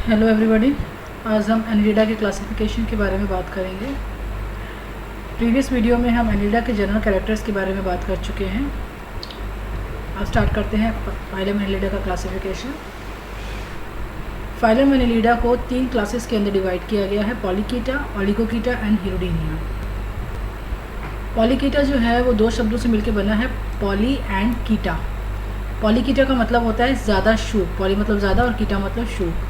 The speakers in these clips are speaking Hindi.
Hello everybody. आज हम एनिलिडा के क्लासिफिकेशन के बारे में बात करेंगे। प्रीवियस वीडियो में हम एनिलिडा के जनरल कैरेक्टर्स के बारे में बात कर चुके हैं। अब स्टार्ट करते हैं फाइलम एनिलिडा का क्लासिफिकेशन। फाइलम एनिलिडा को 3 क्लासेस के अंदर डिवाइड किया गया है, पॉलीकीटा, ओलिगोकीटा एंड हिरुडीनिया। पॉलीकीटा जो है वो 2 शब्दों से मिलकर बना है, पॉली एंड कीटा। पॉलीकीटा का मतलब होता है ज़्यादा शूक, पॉली मतलब ज़्यादा और कीटा मतलब शूक।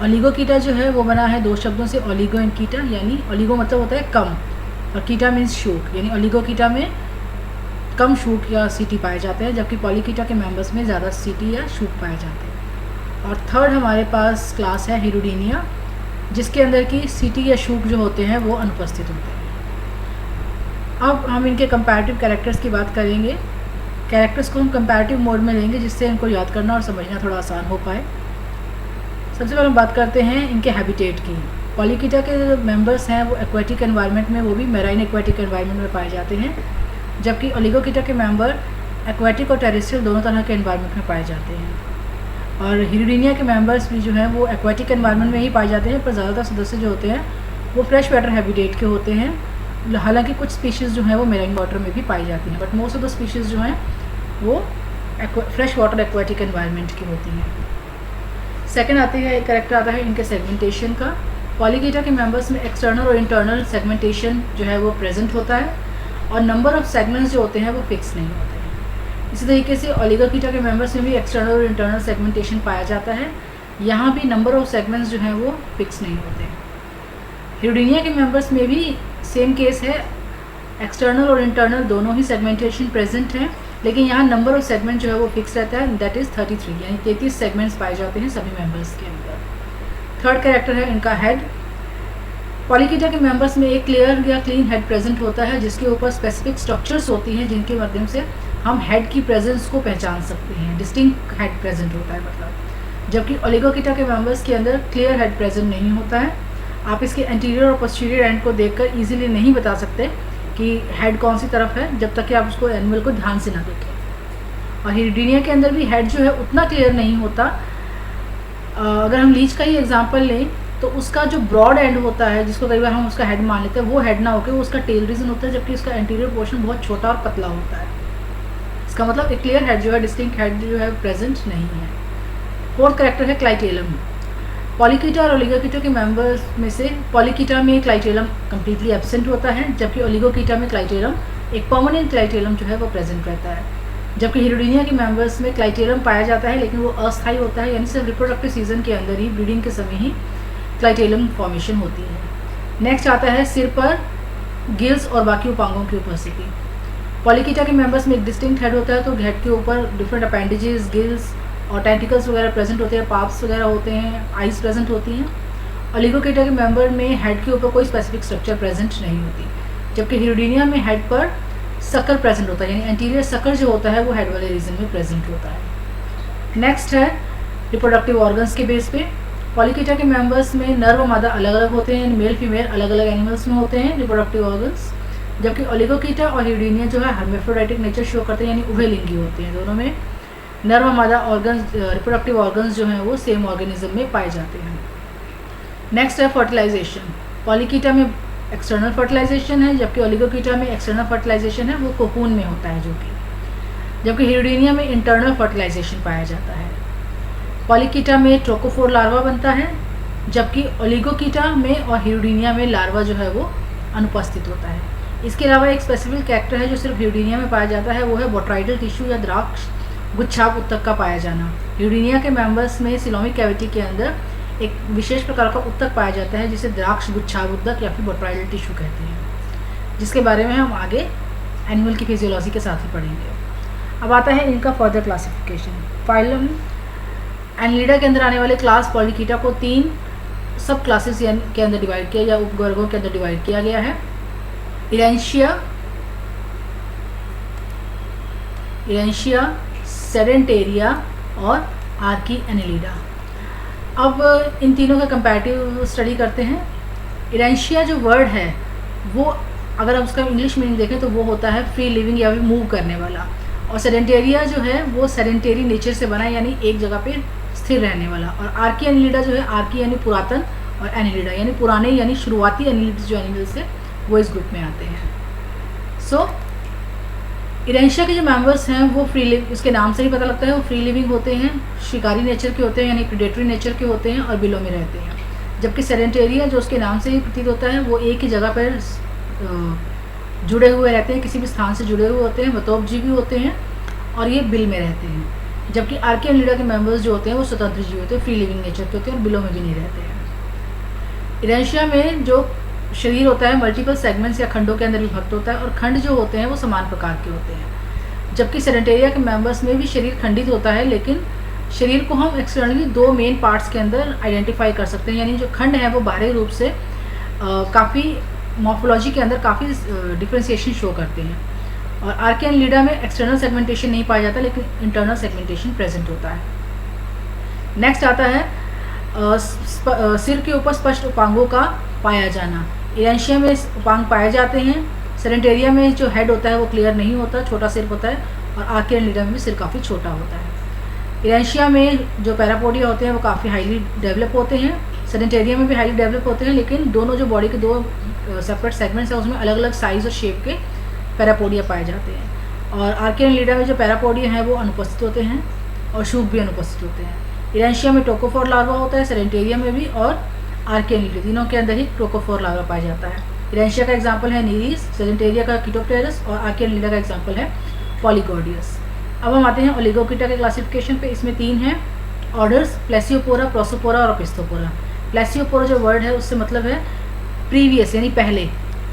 ओलिगोकीटा जो है वो बना है 2 शब्दों से, ओलिगो एंड कीटा, यानी ओलिगो मतलब होता है कम और कीटा मीन्स शूक, यानी ओलिगोकीटा में कम शूक या सीटी पाए जाते हैं, जबकि पॉलीकीटा के मेंबर्स में ज़्यादा सीटी या शूक पाए जाते हैं। और थर्ड हमारे पास क्लास है हिरुडीनिया, जिसके अंदर की सीटी या शूक जो होते हैं वो अनुपस्थित होते हैं। अब हम इनके कंपैरेटिव कैरेक्टर्स की बात करेंगे। कैरेक्टर्स को हम कंपैरेटिव मोड में लेंगे जिससे इनको याद करना और समझना थोड़ा आसान हो पाए। सबसे पहले हम बात करते हैं इनके हैबिटेट की। पॉलीकीटा के जो मेंबर्स हैं वो एक्वेटिक एनवायरनमेंट में, वो भी मेराइन एक्वेटिक एनवायरनमेंट में पाए जाते हैं, जबकि ओलिगोकीटा के मेंबर एक्वेटिक और टेरेस्ट्रियल दोनों तरह के एनवायरनमेंट में पाए जाते हैं। और हिरुडीनिया के मेंबर्स भी जो हैं वो एक्वेटिक एनवायरनमेंट में ही पाए जाते हैं, पर ज़्यादातर सदस्य जो होते हैं वो फ्रेश वाटर हैबिटेट के होते हैं। हालांकि कुछ स्पीशीज़ जो हैं वो मेराइन वाटर में भी पाई जाती हैं, but most of the species जो हैं वो फ्रेश वाटर एक्वेटिक एनवायरनमेंट की होती हैं। सेकंड आते हैं, एक करेक्टर आता है इनके सेगमेंटेशन का। पॉलीकीटा के मेंबर्स में एक्सटर्नल और इंटरनल सेगमेंटेशन जो है वो प्रेजेंट होता है, और नंबर ऑफ सेगमेंट्स जो होते हैं वो फिक्स नहीं होते हैं। इसी तरीके से ओलिगोकीटा के मेंबर्स में भी एक्सटर्नल और इंटरनल सेगमेंटेशन पाया जाता है, यहाँ भी नंबर ऑफ सेगमेंट्स जो हैं वो फिक्स नहीं होते हैं। हिरुडीनिया के मेंबर्स में भी सेम केस है, एक्सटर्नल और इंटरनल दोनों ही सेगमेंटेशन प्रेजेंट हैं, लेकिन यहाँ नंबर ऑफ सेगमेंट जो है वो फिक्स रहता है, दैट इज़ 33, यानी 33 सेगमेंट्स पाए जाते हैं सभी मेंबर्स के अंदर। थर्ड कैरेक्टर है इनका हेड। पॉलीकीटा के मेंबर्स में एक क्लियर या क्लीन हेड प्रेजेंट होता है, जिसके ऊपर स्पेसिफिक स्ट्रक्चर्स होती हैं जिनके माध्यम से हम हेड की प्रेजेंस को पहचान सकते हैं। डिस्टिंक्ट हेड प्रेजेंट होता है मतलब, जबकि ओलिगोकीटा के मेंबर्स के अंदर क्लियर हेड प्रेजेंट नहीं होता है। आप इसके एंटीरियर और पोस्टीरियर एंड को देखकर इजीली नहीं बता सकते कि हेड कौन सी तरफ है, जब तक कि आप उसको एनिमल को ध्यान से ना देखें। और हिरुडीनिया के अंदर भी हेड जो है उतना क्लियर नहीं होता। अगर हम लीच का ही एग्जांपल लें तो उसका जो ब्रॉड एंड होता है, जिसको कई बार हम उसका हेड मान लेते हैं, वो हेड ना होकर वो उसका टेल रीजन होता है, जबकि उसका एंटीरियर पोर्शन बहुत छोटा और पतला होता है। इसका मतलब एक क्लियर हेड जो है, डिस्टिंक्ट हेड जो है प्रेजेंट नहीं है। फोर्थ कैरेक्टर है क्लाइटेलम। पॉलीकीटा और ओलिगोकीटा के मेंबर्स में से पॉलीकीटा में क्लाइटेलम कम्प्लीटली एब्सेंट होता है, जबकि ओलिगोकीटा में क्लाइटेलम एक परमानेंट क्लाइटेलम जो है वो प्रेजेंट रहता है। जबकि हिरुडीनिया के मेंबर्स में क्लाइटेलम पाया जाता है, लेकिन वो अस्थायी होता है, यानी सिर्फ रिप्रोडक्टिव सीजन के अंदर ही, ब्रीडिंग के समय ही क्लाइटेलम फॉर्मेशन होती है। नेक्स्ट आता है सिर पर गिल्स और बाकी उपांगों की उपस्थिति। पॉलीकीटा के मेंबर्स में एक डिस्टिंक्ट हेड होता है, तो हेड के ऊपर डिफरेंट अपेंडेजेस, गिल्स और टेंटिकल्स वगैरह प्रेजेंट होते हैं, पार्ट्स वगैरह होते हैं, आइज प्रेजेंट होती हैं। ओलिगोकीटा के मेंबर में हेड के ऊपर कोई स्पेसिफिक स्ट्रक्चर प्रेजेंट नहीं होती, जबकि हिरुडीनिया में हेड पर सकर प्रेजेंट होता है, यानी एंटीरियर सकर जो होता है वो हेड वाले रीजन में प्रेजेंट होता है। नेक्स्ट है रिप्रोडक्टिव ऑर्गन्स के बेस पे। पॉलीकीटा के मेंबर्स में नर व मादा अलग अलग होते हैं, मेल फीमेल अलग अलग एनिमल्स में होते हैं रिप्रोडक्टिव ऑर्गन्स, जबकि ओलिगोकीटा और हिरुडीनिया जो है हर्मेफ्रोडाइटिक नेचर शो करते हैं, यानी उभयलिंगी होते हैं। दोनों में नर व मादा ऑर्गन्स, रिप्रोडक्टिव ऑर्गन्स जो हैं वो सेम ऑर्गेनिज्म में पाए जाते हैं। नेक्स्ट है फर्टिलाइजेशन। पॉलीकीटा में एक्सटर्नल फर्टिलाइजेशन है, जबकि ओलिगोकीटा में एक्सटर्नल फर्टिलाइजेशन है, वो कोकून में होता है जबकि हिरुडीनिया में इंटरनल फर्टिलाइजेशन पाया जाता है। पॉलीकीटा में ट्रोकोफोर लार्वा बनता है, जबकि ओलिगोकीटा में और हिरुडीनिया में लार्वा जो है वो अनुपस्थित होता है। इसके अलावा एक स्पेसिफिक कैरेक्टर है जो सिर्फ हिरुडीनिया में पाया जाता है, वो है बोट्राइडल टिश्यू या द्राक्ष गुच्छाप उत्तक का पाया जाना। हिरुडीनिया के मेंबर्स में सिलोमिक कैविटी के अंदर एक विशेष प्रकार का उत्तक पाया जाता है, जिसे द्राक्ष गुच्छाप उत्तक या फिर बोट्राइडल टिश्यू कहते हैं, जिसके बारे में हम आगे एनिमल की फिजियोलॉजी के साथ ही पढ़ेंगे। अब आता है इनका फर्दर क्लासिफिकेशन। फाइलम एनिलिडा के अंदर आने वाले क्लास पॉलीकीटा को 3 सब क्लासेस के अंदर डिवाइड किया या उपवर्गों के अंदर डिवाइड किया गया है। इरेंशिया, सेडेंटेरिया और आर्की एनिलिडा। अब इन तीनों का कंपैरेटिव स्टडी करते हैं। इरेंशिया जो वर्ड है वो अगर हम उसका इंग्लिश मीनिंग देखें तो वो होता है फ्री लिविंग या फिर मूव करने वाला, और सेडेंटेरिया जो है वो सेडेंटेरी नेचर से बना है, यानी एक जगह पे स्थिर रहने वाला। और आर्की एनिलिडा जो है, आर्की यानी पुरातन और एनिलिडा यानी पुराने यानी शुरुआती एनिलिड्स जो एनिमल्स है वो इस ग्रुप में आते हैं। सो इरेंशिया के जो मेंबर्स हैं वो फ्री लिव, इसके नाम से ही पता लगता है वो फ्री लिविंग होते हैं, शिकारी नेचर के होते हैं यानी प्रेडेटरी नेचर के होते हैं और बिलों में रहते हैं। जबकि सेडेंटेरिया जो उसके नाम से ही प्रतीत होता है वो एक ही जगह पर जुड़े हुए रहते हैं, किसी भी स्थान से जुड़े हुए होते हैं, मतोपजीवी होते हैं और ये बिल में रहते हैं। जबकि आर्की एनिलिडा के मेंबर्स जो होते हैं वो स्वतंत्र जीव होते हैं, फ्री लिविंग नेचर के होते हैं और बिलों में भी नहीं रहते हैं। इरेंशिया में जो शरीर होता है मल्टीपल सेगमेंट्स या खंडों के अंदर विभक्त होता है और खंड जो होते हैं वो समान प्रकार के होते हैं। जबकि सेडेंटेरिया के मेंबर्स में भी शरीर खंडित होता है, लेकिन शरीर को हम एक्सटर्नली दो मेन पार्ट्स के अंदर आइडेंटिफाई कर सकते हैं, यानी जो खंड है वो बाहरी रूप से काफ़ी मॉर्फोलॉजी के अंदर काफ़ी डिफ्रेंसिएशन शो करते हैं। और आर्की एनिलिडा में एक्सटर्नल सेगमेंटेशन नहीं पाया जाता, लेकिन इंटरनल सेगमेंटेशन प्रेजेंट होता है। नेक्स्ट आता है सिर के ऊपर स्पष्ट उपांगों का पाया जाना। इरेंशिया में उपांग पाए जाते हैं, सेडेंटेरिया में जो हेड होता है वो क्लियर नहीं होता, छोटा सिर होता है और आर्की एनिलिडा में भी सिर काफ़ी छोटा होता है। इरेंशिया में जो पैरापोडिया होते हैं वो काफ़ी हाईली डेवलप होते हैं, सेडेंटेरिया में भी हाईली डेवलप होते हैं, लेकिन दोनों जो बॉडी के दो सेपरेट सेगमेंट्स हैं उसमें अलग अलग साइज़ और शेप के पैरापोडिया पाए जाते हैं। और आर्की एनिलिडा में जो पैरापोडिया हैं वो अनुपस्थित होते हैं और शूक भी अनुपस्थित होते हैं। इरेंशिया में टोकोफोर लार्वा होता है, सेडेंटेरिया में भी, और आर्की एनिलिडा तीनों के अंदर ही टोकोफोर लार्वा पाया जाता है। इरेंशिया का एग्जाम्पल है नीरीस, सेडेंटेरिया का कीटोप्टेरस और आर्की एनिलिडा का एग्जाम्पल है पॉलीगॉर्डियस। अब हम आते हैं ओलिगोकीटा के क्लासिफिकेशन पे। इसमें 3 हैं ऑर्डर्स, प्लेसियोपोरा, प्रोसोपोरा और ओपिस्थोपोरा। प्लेसियोपोरा जो वर्ड है उससे मतलब है प्रीवियस यानी पहले,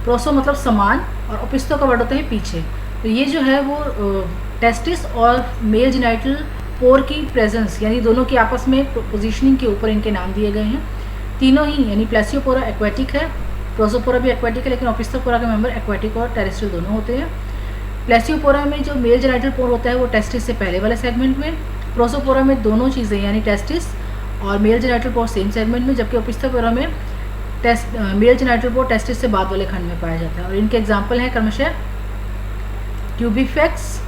प्रोसो मतलब समान और ओपिस्थो का वर्ड होता है पीछे। तो ये जो है वो टेस्टिस और मेल जेनाइटल पोर की प्रेजेंस यानी दोनों की आपस में पोजीशनिंग के ऊपर इनके नाम दिए गए हैं। तीनों ही यानी प्लेसियोपोरा एक्वेटिक है, प्रोसोपोरा भी एक्वेटिक है, लेकिन ओपिस्थोपोरा के मेंबर एक्वेटिक और टेरेस्ट्रियल दोनों होते हैं। प्लेसियोपोरा में जो मेल जेनाइटल पोर होता है वो टेस्टिस से पहले वाले सेगमेंट में, प्रोसोपोरा में दोनों चीज़ें यानी टेस्टिस और मेल जेनाइटल पोर सेम सेगमेंट में, जबकि ओपिस्थोपोरा में मेल जेनाइटल पोर टेस्टिस से बाद वाले खंड में पाया जाता है। और इनके एग्जाम्पल हैं क्रमशः ट्यूबिफेक्स,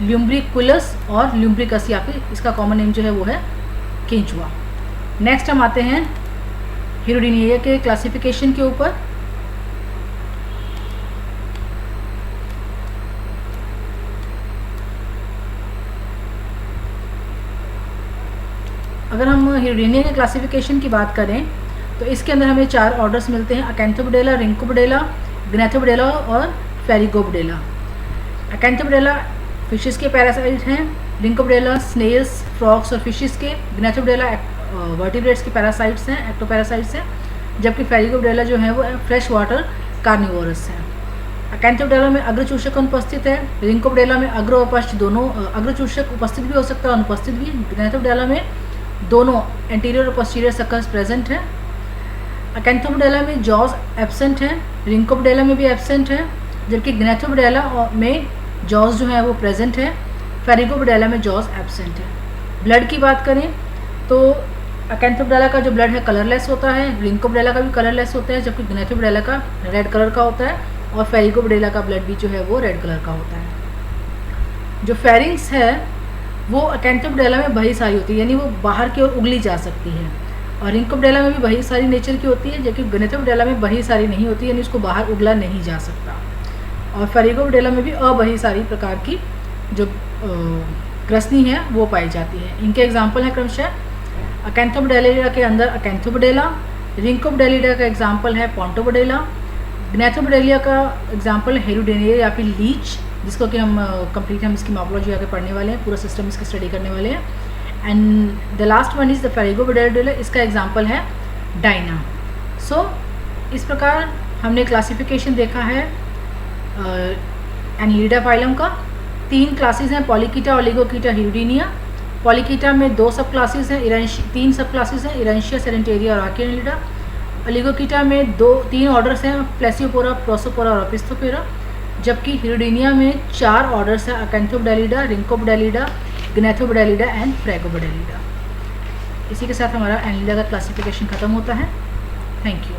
ल्यूम्ब्रिकुलस और ल्यूम्ब्रिकस, या फिर इसका कॉमन नेम जो है वो है केंचुआ। नेक्स्ट हम आते हैं हिरुडिनिया के क्लासिफिकेशन के ऊपर। अगर हम हिरुडिनिया के क्लासिफिकेशन की बात करें तो इसके अंदर हमें 4 ऑर्डर्स मिलते हैं, अकैंथोपोडेला, रिंकोपोडेला, ग्नैथोपोडेला और फेरिगोपोडेला। अकैंथोपोडेला फिशेस के पैरासाइट हैं, रिंकोपोडेला स्नेल्स, फ्रॉग्स और फिशेस के, ग्नैथोपोडेला वर्टिब्रेट्स के पैरासाइट्स हैं, एक्टोपैरासाइट्स हैं, जबकि फेरिगोपोडेला जो है वो फ्रेश वाटर कार्निवोरस है। अकैंथोपोडेला में अग्रचूषक अनुपस्थित है, रिंकोपोडेला में अग्र और पश्च दोनों, अग्रचूषक उपस्थित भी हो सकता है अनुपस्थित भी, ग्नैथोपोडेला में दोनों एंटीरियर और पोस्टीरियर सक्कर्स प्रेजेंट हैं। अकैंथोपोडेला में जॉज एब्सेंट है, रिंकोपोडेला में भी एब्सेंट है, जबकि ग्नैथोपोडेला में जॉज जो है वो प्रेजेंट है, फेरिगोपोडेला में जॉज एब्सेंट है। ब्लड की बात करें तो अकैंथोपोडेला का जो ब्लड है कलरलेस होता है, रिंकोपोडेला का भी कलरलेस होता है, जबकि ग्नैथोपोडेला का रेड कलर का होता है और फेरिगोपोडेला का ब्लड भी जो है वो रेड कलर का होता है। जो फेरिंग्स है वो अकैंथोपोडेला में बहिसारी होती है, यानी वो बाहर की ओर उगली जा सकती है, और रिंकोपोडेला में भी बहिसारी नेचर की होती है, जबकि ग्नैथोपोडेला में बहिसारी नहीं होती, यानी उसको बाहर उगला नहीं जा सकता। और फेरिगोपोडेला में भी अबहिसारी प्रकार की जो ग्रसनी है वो पाई जाती है। इनके एग्जाम्पल है क्रमशः अकैंथोपोडेलिडा के अंदर अकैंथोपोडेला, रिंकोपोडेलिडा का एग्जाम्पल है पोंटोपोडेला, ग्नैथोपोडेलिया का एग्जाम्पल हेरुडेनिया या फिर लीच, जिसको कि हम कंप्लीट हम इसकी मॉर्फोलॉजी आगे पढ़ने वाले हैं, पूरा सिस्टम इसकी स्टडी करने वाले हैं। And the last one is the फेरिगोपोडेलिडा, इसका एग्जाम्पल है डायना। सो इस प्रकार हमने क्लासिफिकेशन देखा है एनिलिडा फाइलम का। 3 क्लासेस हैं, पॉलीकीटा, ओलिगोकीटा, हिरुडिनिया। पॉलीकीटा में 2 सब क्लासेस हैं, 3 सब क्लासेस हैं, इरेंशिया, सेडेंटेरिया और आर्की एनिलिडा। ओलिगोकीटा में 3 ऑर्डर्स हैं, प्लेसियोपोरा, प्रोसोपोरा और ओपिस्थोपोरा, जबकि हिरुडिनिया में 4 ऑर्डर्स हैं, अकैंथोपोडेलिडा, रिंकोपोडेलिडा, ग्नैथोपोडेलिडा एंड फेरिगोपोडेलिडा। इसी के साथ हमारा एनिलिडा का क्लासिफिकेशन खत्म होता है। Thank you.